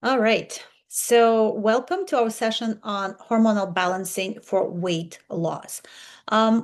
All right. So, welcome to our session on hormonal balancing for weight loss.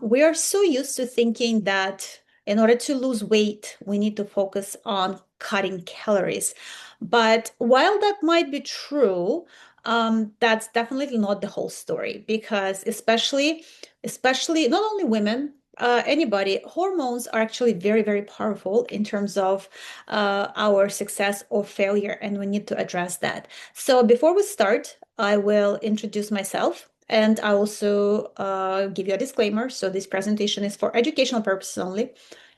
We are so used to thinking that in order to lose weight, we need to focus on cutting calories. But while that might be true, that's definitely not the whole story because especially not only women, anybody, hormones are actually very, very powerful in terms of our success or failure, and we need to address that. So before we start, I will introduce myself. And I also give you a disclaimer. So this presentation is for educational purposes only.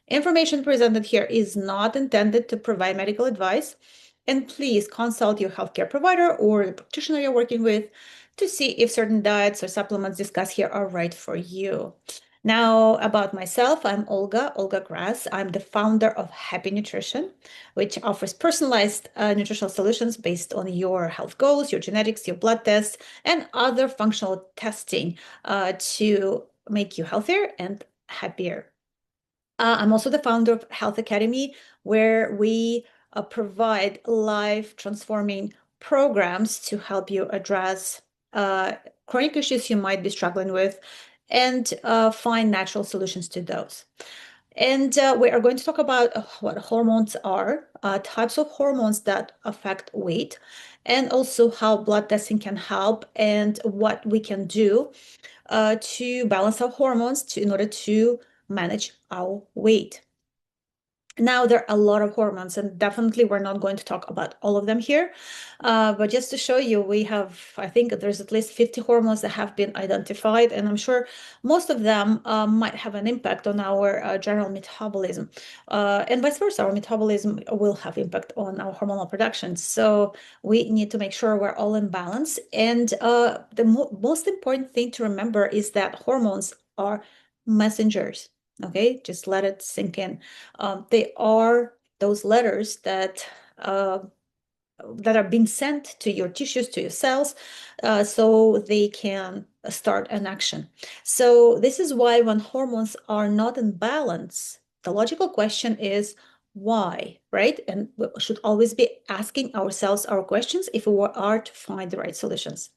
Information presented here is not intended to provide medical advice. And please consult your healthcare provider or the practitioner you're working with to see if certain diets or supplements discussed here are right for you. Now, about myself, I'm Olga Grass. I'm the founder of Happy Nutrition, which offers personalized nutritional solutions based on your health goals, your genetics, your blood tests, and other functional testing to make you healthier and happier. I'm also the founder of Health Academy, where we provide life transforming programs to help you address chronic issues you might be struggling with and find natural solutions to those. And we are going to talk about what hormones are, types of hormones that affect weight, and also how blood testing can help and what we can do to balance our hormones in order to manage our weight. Now, there are a lot of hormones, and definitely we're not going to talk about all of them here. But just to show you, I think there's at least 50 hormones that have been identified, and I'm sure most of them might have an impact on our general metabolism. And vice versa, our metabolism will have impact on our hormonal production. So we need to make sure we're all in balance. And the most important thing to remember is that hormones are messengers. Okay, just let it sink in. They are those letters uh, that are being sent to your tissues, to your cells, so they can start an action. So this is why when hormones are not in balance, the logical question is why, right? And we should always be asking ourselves our questions if we are to find the right solutions.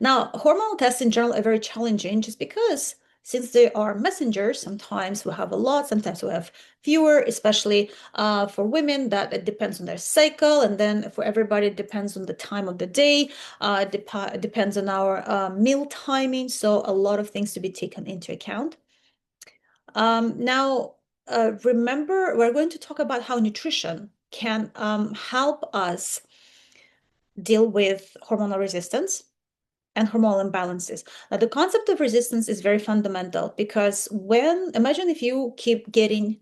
Now, hormonal tests in general are very challenging just because since they are messengers, sometimes we have a lot, sometimes we have fewer, especially for women, that it depends on their cycle. And then for everybody, it depends on the time of the day, depends on our meal timing. So a lot of things to be taken into account. Now, remember, we're going to talk about how nutrition can help us deal with hormonal resistance and hormonal imbalances. Now, the concept of resistance is very fundamental because imagine if you keep getting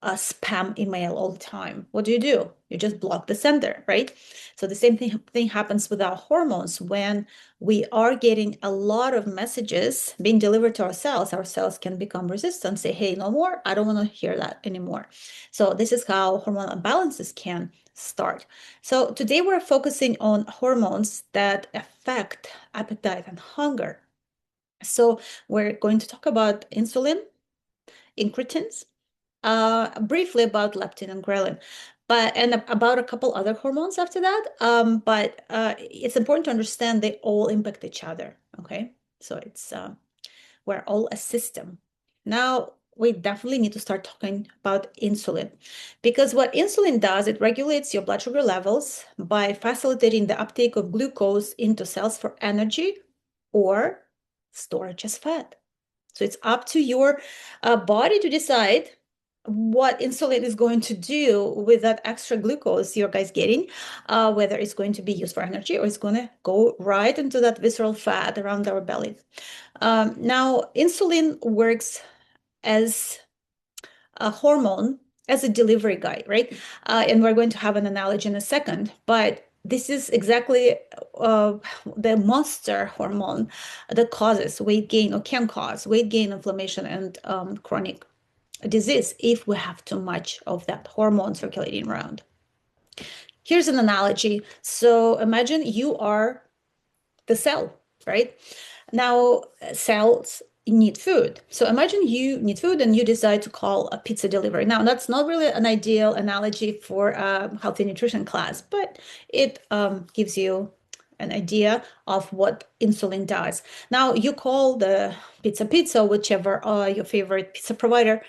a spam email all the time, what do? You just block the sender, right? So the same thing happens with our hormones. When we are getting a lot of messages being delivered to our cells can become resistant, say, hey, no more, I don't want to hear that anymore. So this is how hormonal imbalances can start. So today we're focusing on hormones that affect appetite and hunger. So we're going to talk about insulin, incretins, briefly about leptin and ghrelin, and about a couple other hormones after that. But it's important to understand they all impact each other. Okay, so we're all a system. Now we definitely need to start talking about insulin because what insulin does, it regulates your blood sugar levels by facilitating the uptake of glucose into cells for energy or storage as fat. So it's up to your body to decide what insulin is going to do with that extra glucose your guys getting, whether it's going to be used for energy or it's going to go right into that visceral fat around our belly. Now, insulin works as a hormone, as a delivery guy, right? And we're going to have an analogy in a second, but this is exactly the monster hormone that causes weight gain or can cause weight gain, inflammation, and chronic disease if we have too much of that hormone circulating around. Here's an analogy. So imagine you are the cell, right? Now, cells need food. So imagine you need food and you decide to call a pizza delivery. Now, that's not really an ideal analogy for a healthy nutrition class, but it gives you an idea of what insulin does. Now, you call the pizza, whichever your favorite pizza provider,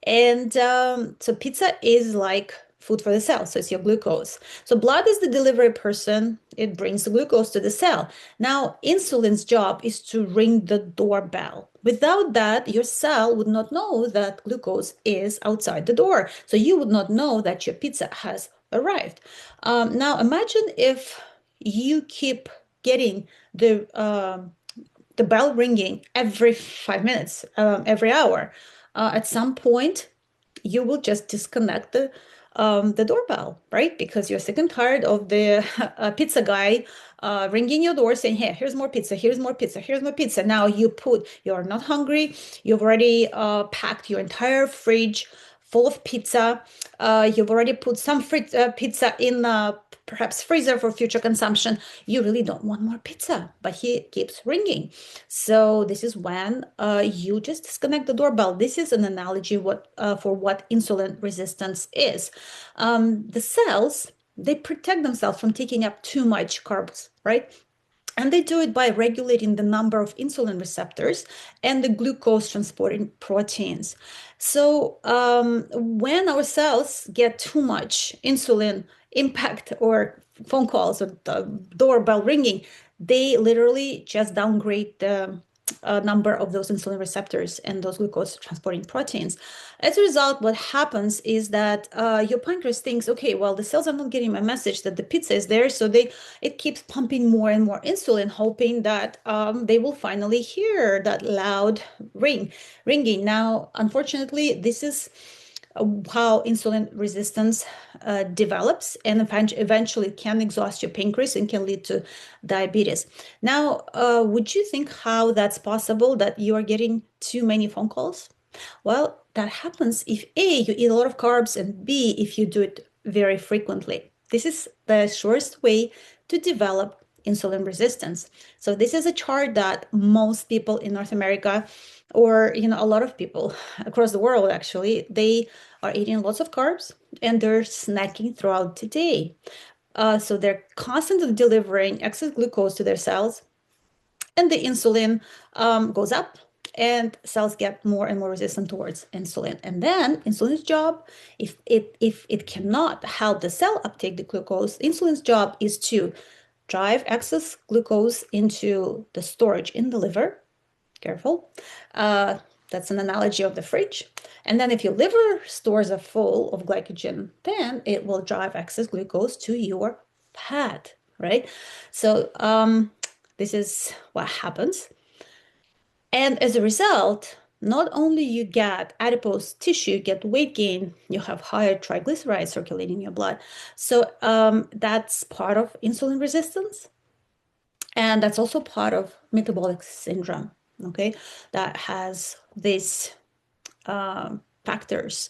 and so pizza is like food for the cell. So it's your glucose. So blood is the delivery person. It brings the glucose to the cell. Now, insulin's job is to ring the doorbell. Without that, your cell would not know that glucose is outside the door. So you would not know that your pizza has arrived. Now, imagine if you keep getting the bell ringing every 5 minutes, every hour. At some point, you will just disconnect the doorbell, right? Because you're sick and tired of the pizza guy ringing your door saying, "Hey, here's more pizza, here's more pizza, here's more pizza." Now you're not hungry. You've already packed your entire fridge full of pizza. You've already put some pizza in perhaps freezer for future consumption. You really don't want more pizza, but he keeps ringing. So this is when you just disconnect the doorbell. This is an analogy for what insulin resistance is. The cells, they protect themselves from taking up too much carbs, right? And they do it by regulating the number of insulin receptors and the glucose transporting proteins. So when our cells get too much insulin impact or phone calls or the doorbell ringing, they literally just downgrade the number of those insulin receptors and those glucose transporting proteins. As a result, what happens is that your pancreas thinks, okay, well, the cells are not getting my message that the pizza is there, so it keeps pumping more and more insulin, hoping that they will finally hear that loud ringing. Now, unfortunately, this is how insulin resistance develops, and eventually can exhaust your pancreas and can lead to diabetes. Now, would you think how that's possible that you are getting too many phone calls? Well, that happens if A, you eat a lot of carbs, and B, if you do it very frequently. This is the surest way to develop insulin resistance. So this is a chart that most people in North America, or a lot of people across the world, actually, they are eating lots of carbs and they're snacking throughout the day. So they're constantly delivering excess glucose to their cells, and the insulin goes up, and cells get more and more resistant towards insulin. And then insulin's job, if it cannot help the cell uptake the glucose, insulin's job is to drive excess glucose into the storage in the liver. Careful. That's an analogy of the fridge. And then if your liver stores are full of glycogen, then it will drive excess glucose to your fat, right? So this is what happens. And as a result, not only you get adipose tissue, you get weight gain, you have higher triglycerides circulating in your blood. So that's part of insulin resistance. And that's also part of metabolic syndrome, okay, that has these factors,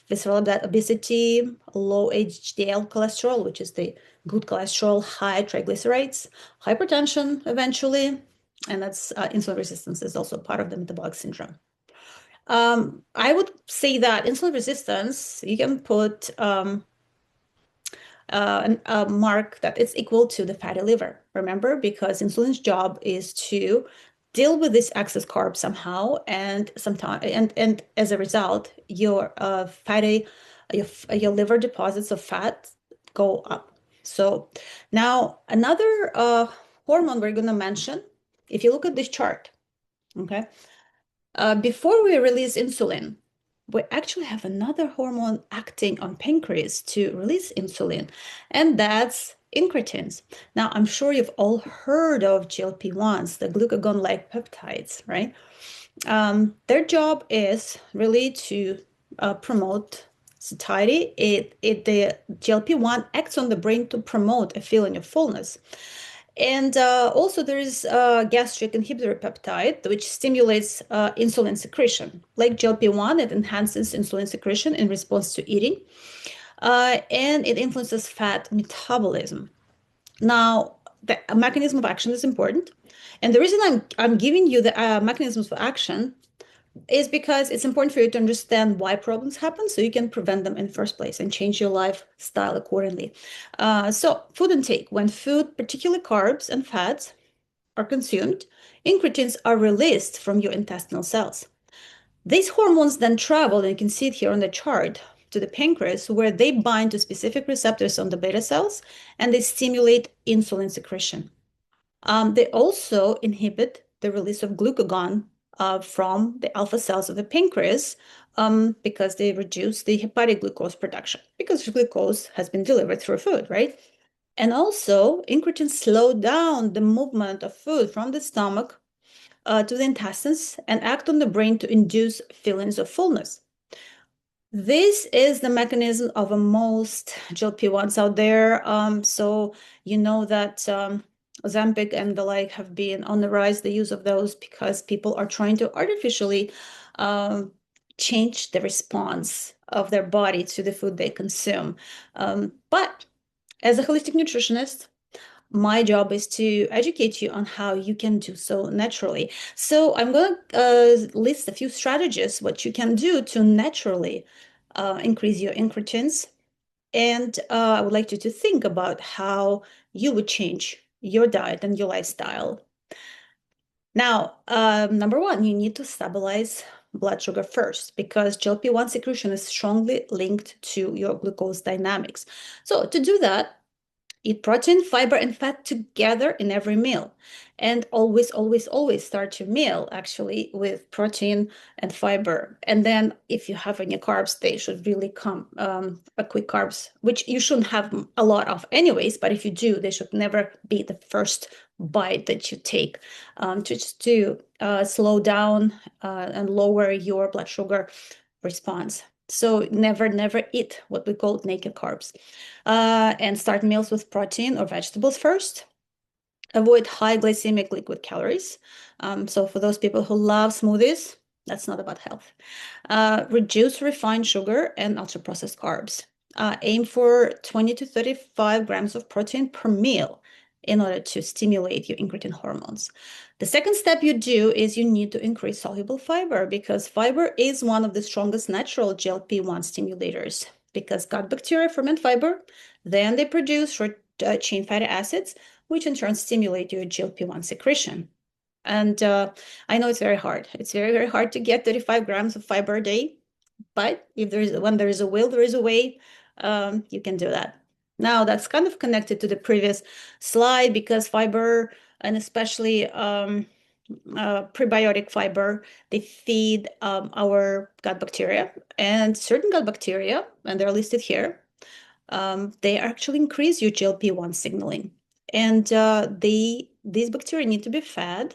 visceral obesity, low HDL cholesterol, which is the good cholesterol, high triglycerides, hypertension eventually, and that's insulin resistance is also part of the metabolic syndrome. I would say that insulin resistance, you can put a mark that it's equal to the fatty liver. Remember, because insulin's job is to deal with this excess carb somehow, and sometimes, and as a result, your your liver deposits of fat go up. So now another hormone we're going to mention, if you look at this chart, okay, before we release insulin, we actually have another hormone acting on pancreas to release insulin, and that's incretins. Now, I'm sure you've all heard of GLP-1s, the glucagon-like peptides, right? Their job is really to promote satiety. The GLP-1 acts on the brain to promote a feeling of fullness. And also there is a gastric inhibitory peptide, which stimulates insulin secretion. Like GLP-1, it enhances insulin secretion in response to eating, and it influences fat metabolism. Now, the mechanism of action is important. And the reason I'm giving you the mechanisms of action is because it's important for you to understand why problems happen so you can prevent them in the first place and change your lifestyle accordingly. So food intake, when food, particularly carbs and fats, are consumed, incretins are released from your intestinal cells. These hormones then travel, and you can see it here on the chart, to the pancreas, where they bind to specific receptors on the beta cells and they stimulate insulin secretion. They also inhibit the release of glucagon from the alpha cells of the pancreas because they reduce the hepatic glucose production because glucose has been delivered through food, right? And also, incretins slow down the movement of food from the stomach to the intestines and act on the brain to induce feelings of fullness. This is the mechanism of most GLP-1s out there. So you know that Ozempic and the like have been on the rise, the use of those, because people are trying to artificially um, change the response of their body to the food they consume. But as a holistic nutritionist, my job is to educate you on how you can do so naturally. So I'm going to list a few strategies what you can do to naturally increase your incretins. And I would like you to think about how you would change your diet and your lifestyle. Now, number one, you need to stabilize blood sugar first because GLP-1 secretion is strongly linked to your glucose dynamics. So to do that, eat protein, fiber, and fat together in every meal. And always, always, always start your meal actually with protein and fiber. And then if you have any carbs, they should really come a quick carbs, which you shouldn't have a lot of anyways, but if you do, they should never be the first bite that you take just to slow down and lower your blood sugar response. So never, never eat what we call naked carbs. And start meals with protein or vegetables first. Avoid high glycemic liquid calories. So for those people who love smoothies, that's not about health. Reduce refined sugar and ultra-processed carbs. Aim for 20 to 35 grams of protein per meal in order to stimulate your incretin hormones. The second step you do is you need to increase soluble fiber because fiber is one of the strongest natural GLP-1 stimulators because gut bacteria ferment fiber, then they produce short chain fatty acids, which in turn stimulate your GLP-1 secretion. And I know it's very hard. It's very, very hard to get 35 grams of fiber a day, but when there is a will, there is a way. You can do that. Now that's kind of connected to the previous slide because fiber and especially prebiotic fiber, they feed our gut bacteria and certain gut bacteria, and they're listed here. They actually increase your GLP-1 signaling, and these bacteria need to be fed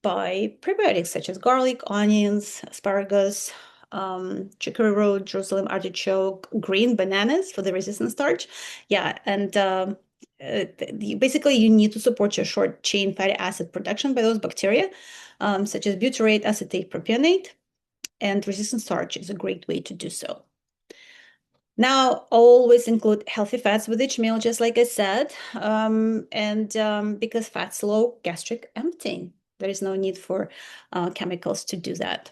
by prebiotics such as garlic, onions, asparagus, chicory root, Jerusalem artichoke, green bananas for the resistant starch. Yeah, and basically you need to support your short chain fatty acid production by those bacteria, such as butyrate, acetate, propionate, and resistant starch is a great way to do so. Now, always include healthy fats with each meal, just like I said, because fats slow gastric emptying. There is no need for chemicals to do that.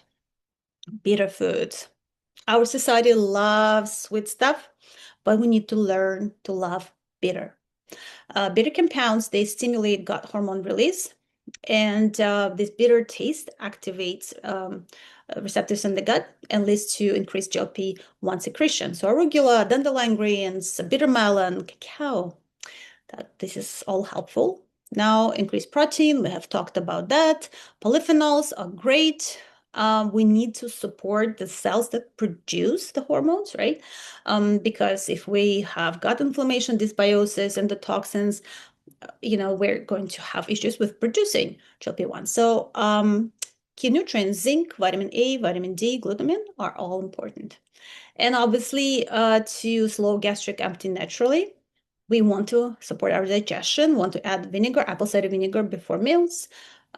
Bitter foods. Our society loves sweet stuff, but we need to learn to love bitter. Bitter compounds, they stimulate gut hormone release, and this bitter taste activates receptors in the gut and leads to increased GLP-1 secretion. So arugula, dandelion greens, bitter melon, cacao, this is all helpful. Now, increased protein, we have talked about that. Polyphenols are great. We need to support the cells that produce the hormones, right? Because if we have gut inflammation, dysbiosis, and the toxins, we're going to have issues with producing GLP-1. So key nutrients, zinc, vitamin A, vitamin D, glutamine are all important. And obviously, to slow gastric empty naturally, we want to support our digestion, want to add vinegar, apple cider vinegar before meals,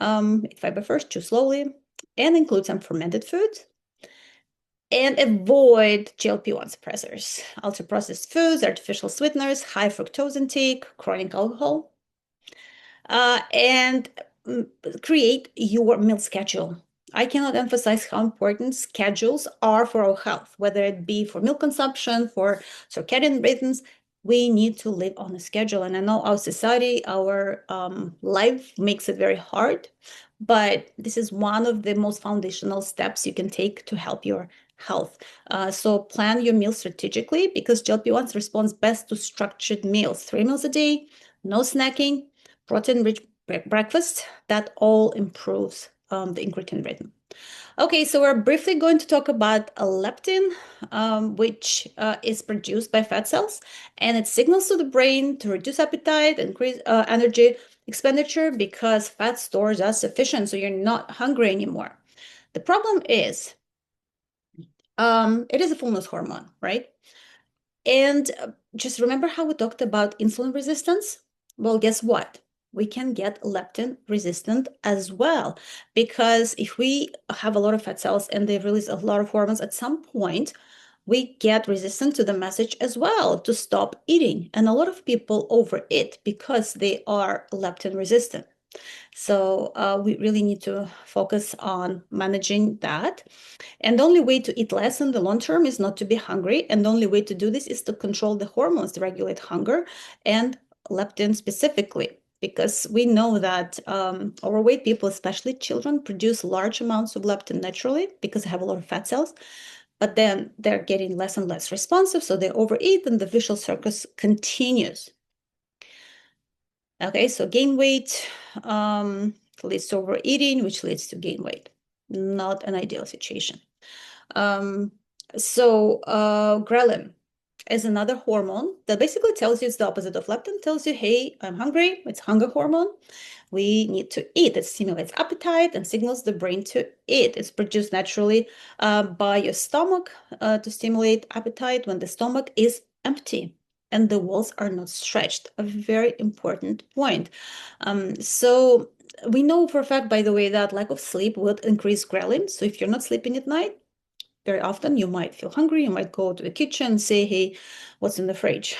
eat fiber first, chew slowly, and include some fermented foods. And avoid GLP-1 suppressors, ultra-processed foods, artificial sweeteners, high fructose intake, chronic alcohol. and create your meal schedule. I cannot emphasize how important schedules are for our health, whether it be for milk consumption, for circadian rhythms. We need to live on a schedule. And I know our society, our life makes it very hard, but this is one of the most foundational steps you can take to help your health. So plan your meals strategically because GLP-1s responds best to structured meals, 3 meals a day, no snacking, protein-rich breakfast. That all improves the incretin rhythm. Okay, so we're briefly going to talk about leptin, which is produced by fat cells, and it signals to the brain to reduce appetite, increase energy expenditure because fat stores are sufficient, so you're not hungry anymore. The problem is, it is a fullness hormone, right? And just remember how we talked about insulin resistance? Well, guess what? We can get leptin resistant as well, because if we have a lot of fat cells and they release a lot of hormones at some point, we get resistant to the message as well to stop eating. And a lot of people overeat because they are leptin resistant. So we really need to focus on managing that. And the only way to eat less in the long term is not to be hungry. And the only way to do this is to control the hormones to regulate hunger and leptin specifically. Because we know that overweight people, especially children, produce large amounts of leptin naturally because they have a lot of fat cells. But then they're getting less and less responsive, so they overeat and the vicious circus continues. Okay, so gain weight leads to overeating, which leads to gain weight. Not an ideal situation. Ghrelin is another hormone that basically tells you it's the opposite of leptin, tells you, hey, I'm hungry. It's hunger hormone. We need to eat. It stimulates appetite and signals the brain to eat. It's produced naturally by your stomach to stimulate appetite when the stomach is empty and the walls are not stretched. A very important point. So we know for a fact, by the way, that lack of sleep will increase ghrelin. So if you're not sleeping at night, very often you might feel hungry. You might go to the kitchen and say, hey, what's in the fridge?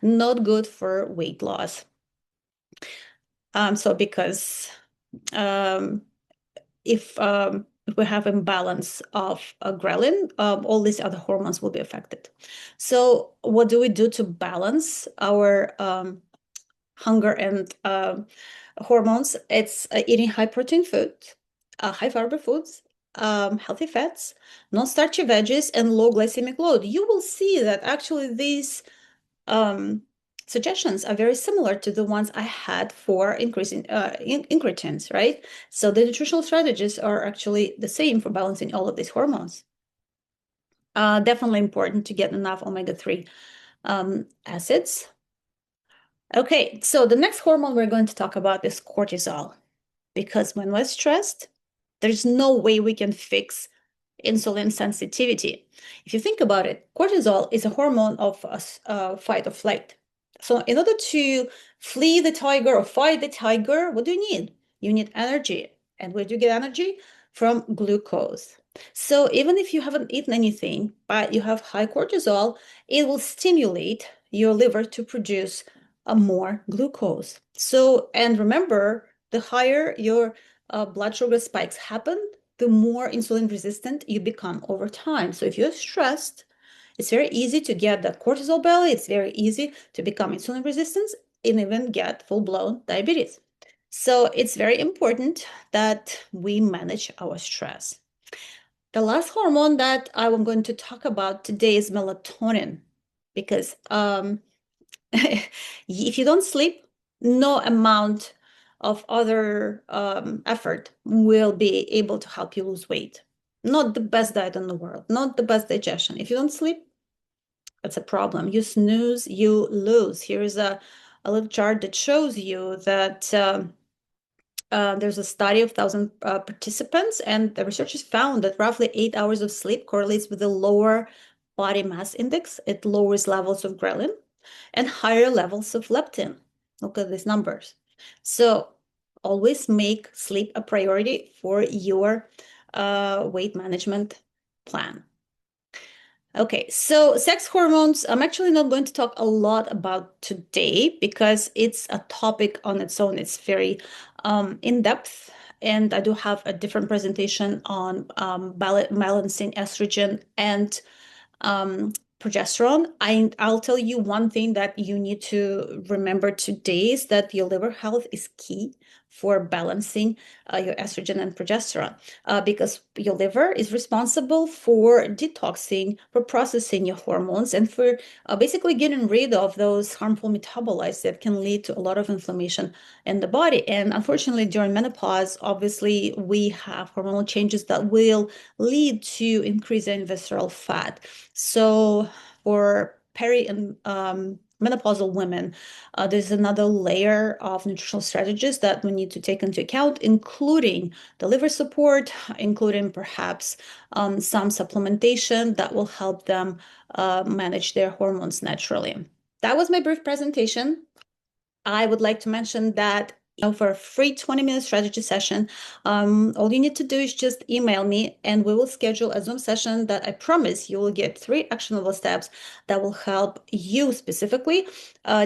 Not good for weight loss. Because if we have imbalance of ghrelin, all these other hormones will be affected. So what do we do to balance our hunger and hormones? It's eating high protein food, high fiber foods, healthy fats, non-starchy veggies, and low glycemic load. You will see that actually these suggestions are very similar to the ones I had for increasing incretins, right? So the nutritional strategies are actually the same for balancing all of these hormones. Definitely important to get enough omega-3 acids. Okay, so the next hormone we're going to talk about is cortisol, because when we're stressed, there's no way we can fix insulin sensitivity. If you think about it, cortisol is a hormone of fight or flight. So in order to flee the tiger or fight the tiger, what do you need? You need energy. And where do you get energy? From glucose. So even if you haven't eaten anything, but you have high cortisol, it will stimulate your liver to produce more glucose. So, and remember, the higher your blood sugar spikes happen, the more insulin resistant you become over time. So if you're stressed, it's very easy to get that cortisol belly. It's very easy to become insulin resistant and even get full-blown diabetes. So it's very important that we manage our stress. The last hormone that I'm going to talk about today is melatonin, because if you don't sleep, no amount of other effort will be able to help you lose weight. Not the best diet in the world, not the best digestion. If you don't sleep, that's a problem. You snooze, you lose. Here's a little chart that shows you that there's a study of 1,000 participants, and the researchers found that roughly 8 hours of sleep correlates with a lower body mass index. It lowers levels of ghrelin and higher levels of leptin. Look at these numbers. So always make sleep a priority for your weight management plan. Okay, so sex hormones, I'm actually not going to talk a lot about today because it's a topic on its own. It's very in depth, and I do have a different presentation on balancing estrogen and um, progesterone. I'll tell you one thing that you need to remember today is that your liver health is key for balancing your estrogen and progesterone because your liver is responsible for detoxing, for processing your hormones, and for basically getting rid of those harmful metabolites that can lead to a lot of inflammation in the body. And unfortunately, during menopause, obviously, we have hormonal changes that will lead to increase in visceral fat. So for peri and menopausal women, there's another layer of nutritional strategies that we need to take into account, including the liver support, including perhaps some supplementation that will help them manage their hormones naturally. That was my brief presentation. I would like to mention that for a free 20-minute strategy session, all you need to do is just email me and we will schedule a Zoom session that I promise you will get 3 actionable steps that will help you specifically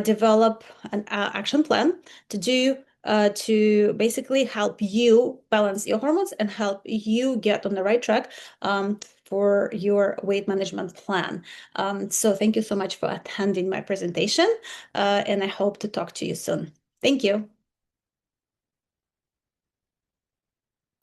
develop an action plan to do to basically help you balance your hormones and help you get on the right track for your weight management plan. So thank you so much for attending my presentation, and I hope to talk to you soon. Thank you.